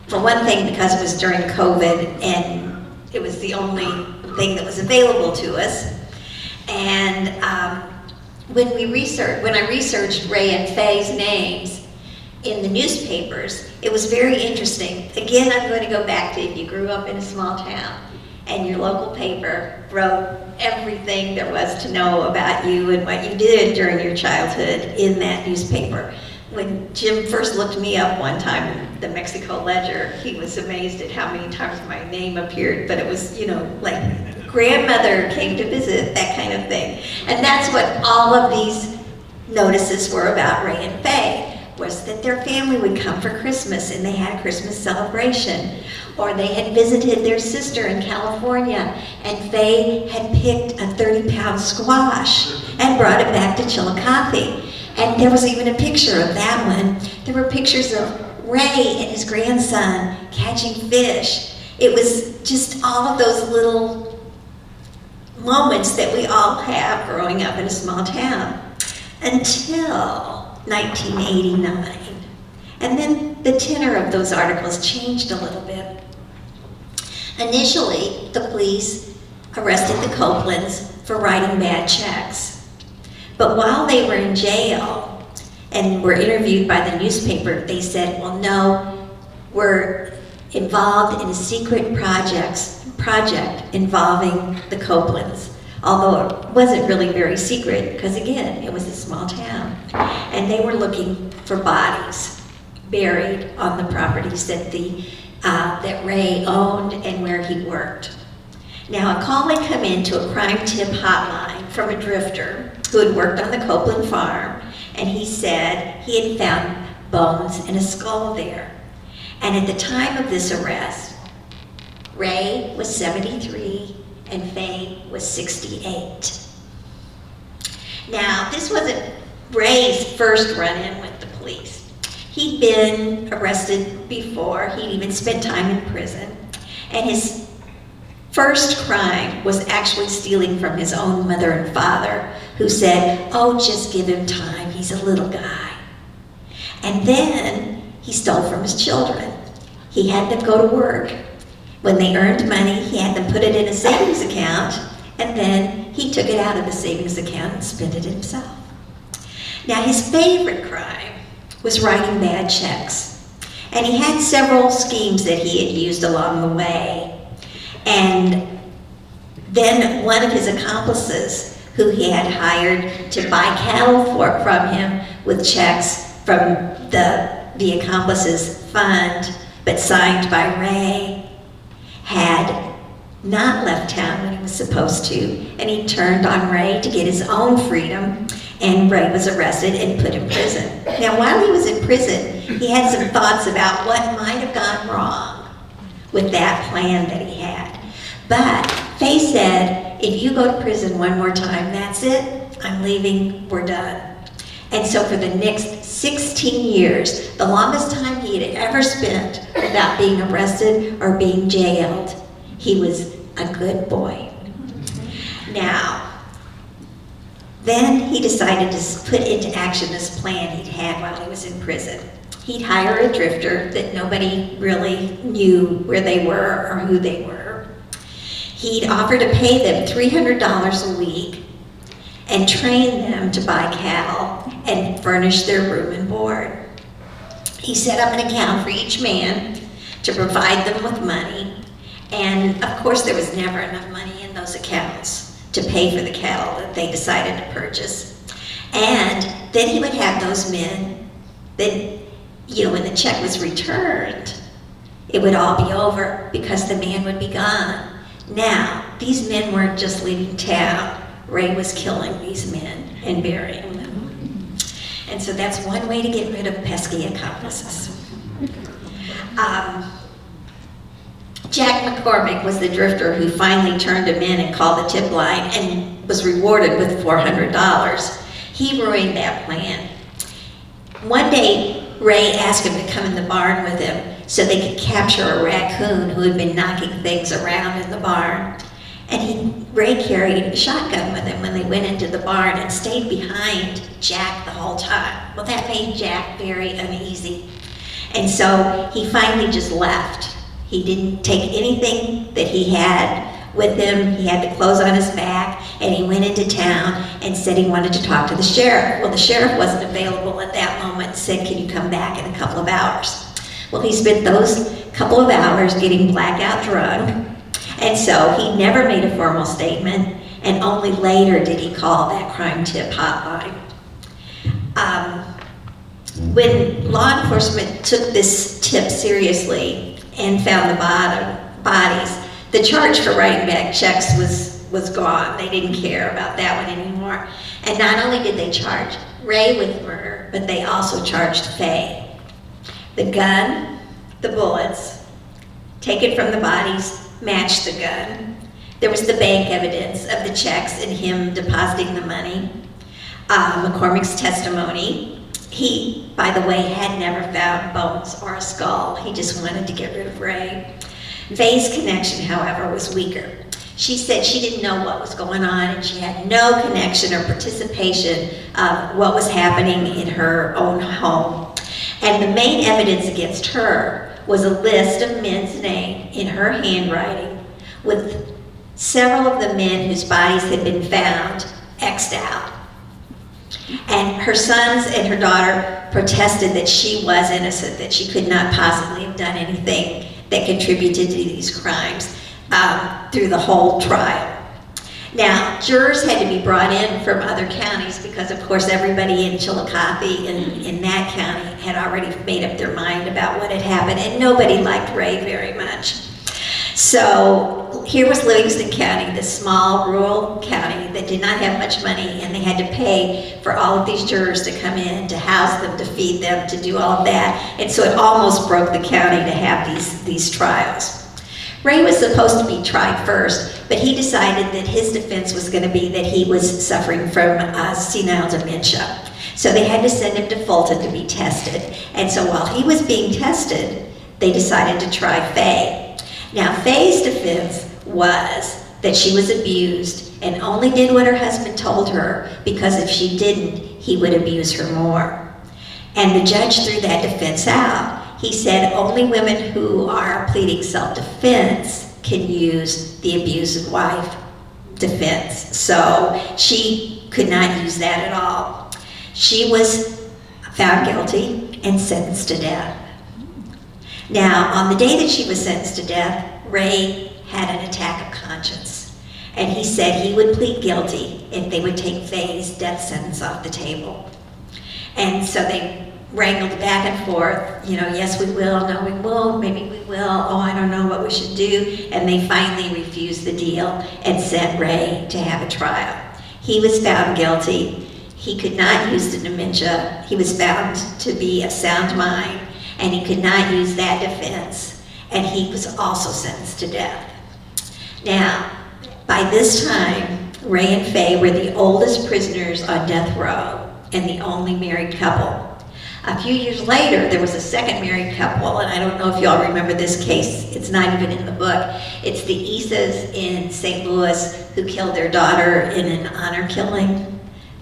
Speaker 3: For one thing, because it was during COVID and it was the only thing that was available to us. And when I researched Ray and Faye's names in the newspapers, it was very interesting. Again, I'm going to go back to if you grew up in a small town and your local paper wrote everything there was to know about you and what you did during your childhood in that newspaper. When Jim first looked me up one time in the Mexico Ledger, he was amazed at how many times my name appeared, but it was, you know, like grandmother came to visit, that kind of thing. And that's what all of these notices were about Ray and Faye, was that their family would come for Christmas and they had a Christmas celebration. Or they had visited their sister in California and Faye had picked a 30-pound squash and brought it back to Chillicothe. And there was even a picture of that one. There were pictures of Ray and his grandson catching fish. It was just all of those little moments that we all have growing up in a small town. Until 1989. And then the tenor of those articles changed a little bit. Initially, the police arrested the Copelands for writing bad checks. But while they were in jail and were interviewed by the newspaper, they said, well, no, we're involved in a secret project involving the Copelands. Although it wasn't really very secret, because again, it was a small town. And they were looking for bodies buried on the properties that that Ray owned and where he worked. Now, a call had come in to a crime tip hotline from a drifter who had worked on the Copeland farm, and he said he had found bones and a skull there. And at the time of this arrest, Ray was 73 and Faye was 68. Now, this wasn't Ray's first run-in with the police. He'd been arrested before. He'd even spent time in prison. And his first crime was actually stealing from his own mother and father, who said, "Oh, just give him time, he's a little guy." And then he stole from his children. He had them go to work. When they earned money, he had them put it in a savings account, and then he took it out of the savings account and spent it himself. Now, his favorite crime was writing bad checks. And he had several schemes that he had used along the way. And then one of his accomplices, who he had hired to buy cattle from him with checks from the accomplice's fund, but signed by Ray, had not left town when he was supposed to, and he turned on Ray to get his own freedom, and Ray was arrested and put in prison. Now, while he was in prison, he had some thoughts about what might have gone wrong with that plan that he had. But Faye said, "If you go to prison one more time, that's it, I'm leaving, we're done." And so for the next 16 years, the longest time he had ever spent without being arrested or being jailed, he was a good boy. Now, then he decided to put into action this plan he'd had while he was in prison. He'd hire a drifter that nobody really knew where they were or who they were. He'd offer to pay them $300 a week and train them to buy cattle and furnish their room and board. He set up an account for each man to provide them with money, and of course there was never enough money in those accounts to pay for the cattle that they decided to purchase. And then he would have those men, then, when the check was returned, it would all be over because the man would be gone. Now, these men weren't just leaving town. Ray was killing these men and burying them. And so that's one way to get rid of pesky accomplices. Jack McCormick was the drifter who finally turned him in and called the tip line and was rewarded with $400. He ruined that plan. One day, Ray asked him to come in the barn with him so they could capture a raccoon who had been knocking things around in the barn. And Ray carried a shotgun with him when they went into the barn and stayed behind Jack the whole time. Well, that made Jack very uneasy. And so he finally just left. He didn't take anything that he had with him. He had the clothes on his back, and he went into town and said he wanted to talk to the sheriff. Well, the sheriff wasn't available at that moment and said, "Can you come back in a couple of hours?" Well, he spent those couple of hours getting blackout drunk, and so he never made a formal statement, and only later did he call that crime tip hotline. When law enforcement took this tip seriously and found the bodies, the charge for writing back checks was gone. They didn't care about that one anymore. And not only did they charge Ray with murder, but they also charged Faye. The gun, the bullets, taken from the bodies, matched the gun. There was the bank evidence of the checks and him depositing the money. McCormick's testimony. He, by the way, had never found bones or a skull. He just wanted to get rid of Ray. Faye's connection, however, was weaker. She said she didn't know what was going on, and she had no connection or participation of what was happening in her own home. And the main evidence against her was a list of men's names in her handwriting with several of the men whose bodies had been found X'd out. And her sons and her daughter protested that she was innocent, that she could not possibly have done anything that contributed to these crimes through the whole trial. Now, jurors had to be brought in from other counties because, of course, everybody in Chillicothe in that county had already made up their mind about what had happened, and nobody liked Ray very much. So here was Livingston County, this small rural county that did not have much money, and they had to pay for all of these jurors to come in, to house them, to feed them, to do all of that. And so it almost broke the county to have these trials. Ray was supposed to be tried first, but he decided that his defense was going to be that he was suffering from senile dementia. So they had to send him to Fulton to be tested. And so while he was being tested, they decided to try Faye. Now Faye's defense was that she was abused and only did what her husband told her because if she didn't, he would abuse her more. And the judge threw that defense out. He said only women who are pleading self-defense can use the abused wife defense. So she could not use that at all. She was found guilty and sentenced to death. Now, on the day that she was sentenced to death, Ray had an attack of conscience. And he said he would plead guilty if they would take Faye's death sentence off the table. And so they wrangled back and forth, you know, yes we will, no we won't, maybe we will, oh I don't know what we should do. And they finally refused the deal and sent Ray to have a trial. He was found guilty. He could not use the dementia. He was found to be a sound mind, and he could not use that defense. And he was also sentenced to death. Now, by this time, Ray and Faye were the oldest prisoners on death row and the only married couple. A few years later, there was a second married couple, and I don't know if y'all remember this case. It's not even in the book. It's the Isas in St. Louis who killed their daughter in an honor killing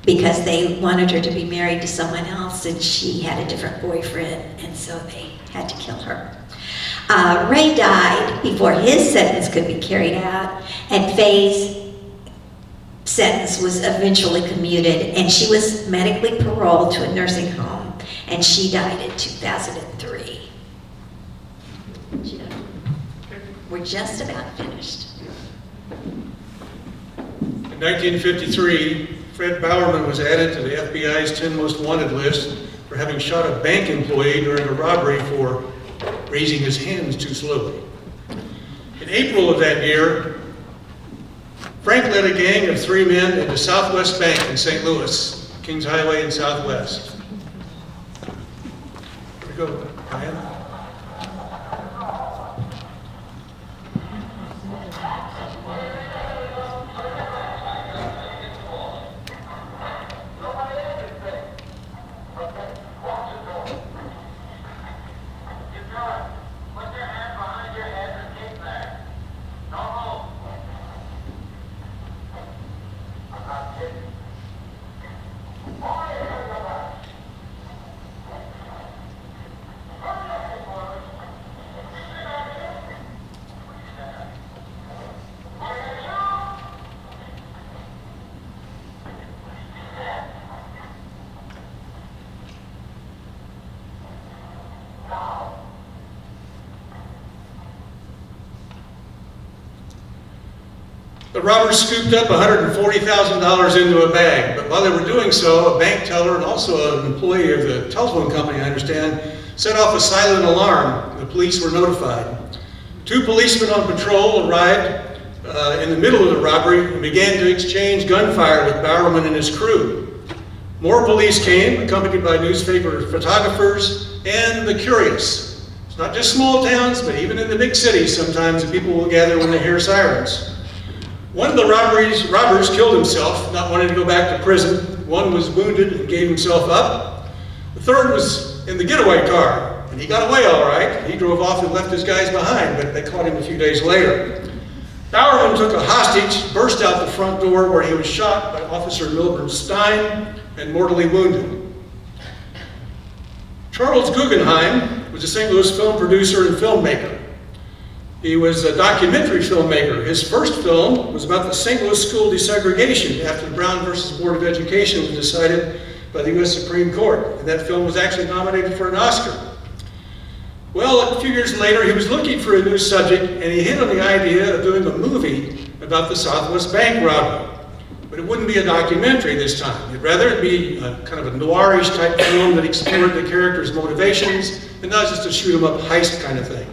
Speaker 3: because they wanted her to be married to someone else and she had a different boyfriend, and so they had to kill her. Ray died before his sentence could be carried out, and Faye's sentence was eventually commuted, and she was medically paroled to a nursing home, and she died in 2003. We're just about finished.
Speaker 1: In 1953, Fred Bowerman was added to the FBI's 10 most wanted list for having shot a bank employee during a robbery for raising his hands too slowly. In April of that year, Frank led a gang of 3 men into Southwest Bank in St. Louis, Kings Highway in Southwest. Here we go, Diane. The robbers scooped up $140,000 into a bag, but while they were doing so, a bank teller and also an employee of the telephone company, I understand, set off a silent alarm. The police were notified. 2 policemen on patrol arrived in the middle of the robbery and began to exchange gunfire with Bowerman and his crew. More police came, accompanied by newspaper photographers and the curious. It's not just small towns, but even in the big cities, sometimes the people will gather when they hear sirens. One of the robbers killed himself, not wanting to go back to prison. One was wounded and gave himself up. The third was in the getaway car, and he got away all right. He drove off and left his guys behind, but they caught him a few days later. Bowerman took a hostage, burst out the front door where he was shot by Officer Milburn Stein and mortally wounded. Charles Guggenheim was a St. Louis film producer and filmmaker. He was a documentary filmmaker. His first film was about the St. Louis school desegregation after the Brown versus Board of Education was decided by the U.S. Supreme Court. And that film was actually nominated for an Oscar. Well, a few years later, he was looking for a new subject, and he hit on the idea of doing a movie about the Southwest Bank robbery. But it wouldn't be a documentary this time. It'd rather be a kind of a noirish type film that explored the characters' motivations and not just a shoot 'em up heist kind of thing.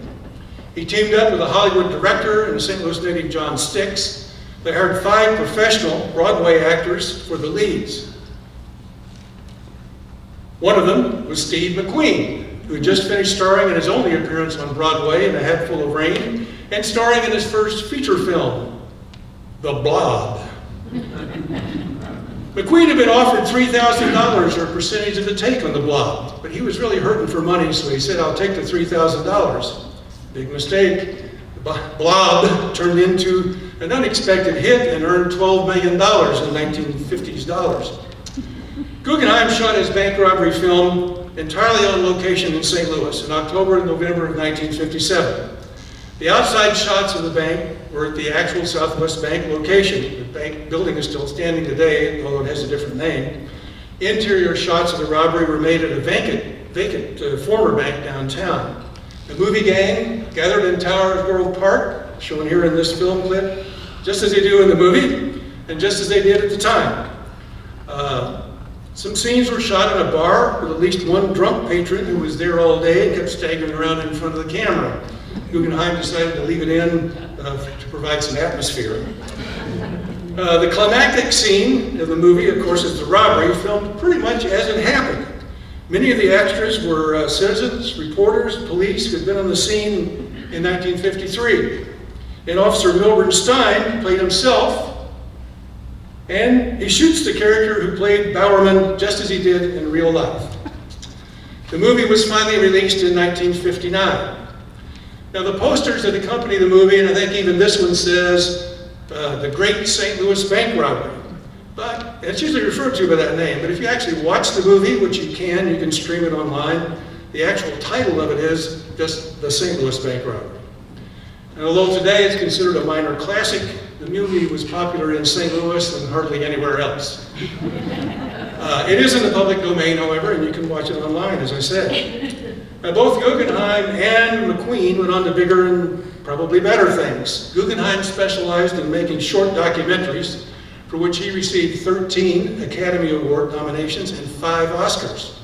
Speaker 1: He teamed up with a Hollywood director and a St. Louis native, John Stix. They hired 5 professional Broadway actors for the leads. One of them was Steve McQueen, who had just finished starring in his only appearance on Broadway in A Head Full of Rain, and starring in his first feature film, The Blob. McQueen had been offered $3,000 or a percentage of the take on the Blob, but he was really hurting for money, so he said, "I'll take the $3,000. Big mistake. The Blob turned into an unexpected hit and earned $12 million in 1950s dollars. Guggenheim shot his bank robbery film entirely on location in St. Louis in October and November of 1957. The outside shots of the bank were at the actual Southwest Bank location. The bank building is still standing today, although it has a different name. Interior shots of the robbery were made at a vacant former bank downtown. The movie gang gathered in Towers Grove Park, shown here in this film clip, just as they do in the movie, and just as they did at the time. Some scenes were shot in a bar with at least one drunk patron who was there all day and kept staggering around in front of the camera. Guggenheim decided to leave it in to provide some atmosphere. The climactic scene of the movie, of course, is the robbery, filmed pretty much as it happened. Many of the extras were citizens, reporters, police who had been on the scene in 1953. And Officer Milburn Stein played himself, and he shoots the character who played Bowerman just as he did in real life. The movie was finally released in 1959. Now the posters that accompany the movie, and I think even this one says, The Great St. Louis Bank Robbery. But it's usually referred to by that name. But if you actually watch the movie, which you can stream it online, the actual title of it is just The St. Louis Bank Robbery. And although today it's considered a minor classic, the movie was popular in St. Louis and hardly anywhere else. It is in the public domain, however, and you can watch it online, as I said. Both Guggenheim and McQueen went on to bigger and probably better things. Guggenheim specialized in making short documentaries, for which he received 13 Academy Award nominations and 5 Oscars.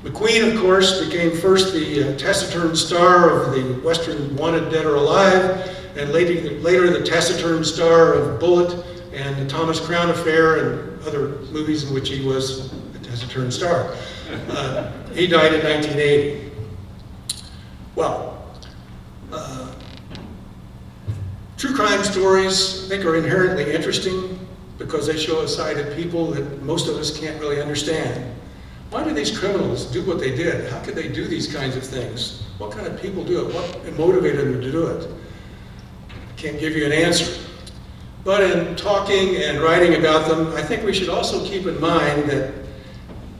Speaker 1: McQueen, of course, became first the taciturn star of the Western Wanted Dead or Alive, and later the taciturn star of Bullitt and the Thomas Crown Affair and other movies in which he was a taciturn star. He died in 1980. Well, true crime stories, I think, are inherently interesting because they show a side of people that most of us can't really understand. Why do these criminals do what they did? How could they do these kinds of things? What kind of people do it? What motivated them to do it? I can't give you an answer. But in talking and writing about them, I think we should also keep in mind that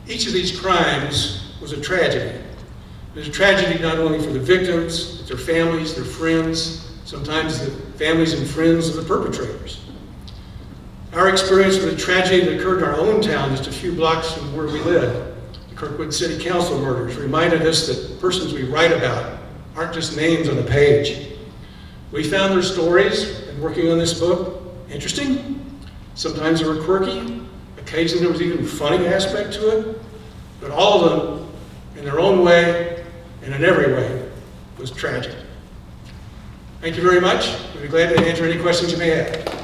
Speaker 1: each of these crimes was a tragedy. It was a tragedy not only for the victims, but their families, their friends, sometimes the families and friends of the perpetrators. Our experience with a tragedy that occurred in our own town just a few blocks from where we live, the Kirkwood City Council murders, reminded us that persons we write about aren't just names on a page. We found their stories in working on this book interesting. Sometimes they were quirky. Occasionally there was even a funny aspect to it. But all of them, in their own way and in every way, was tragic. Thank you very much. We'll be glad to answer any questions you may have.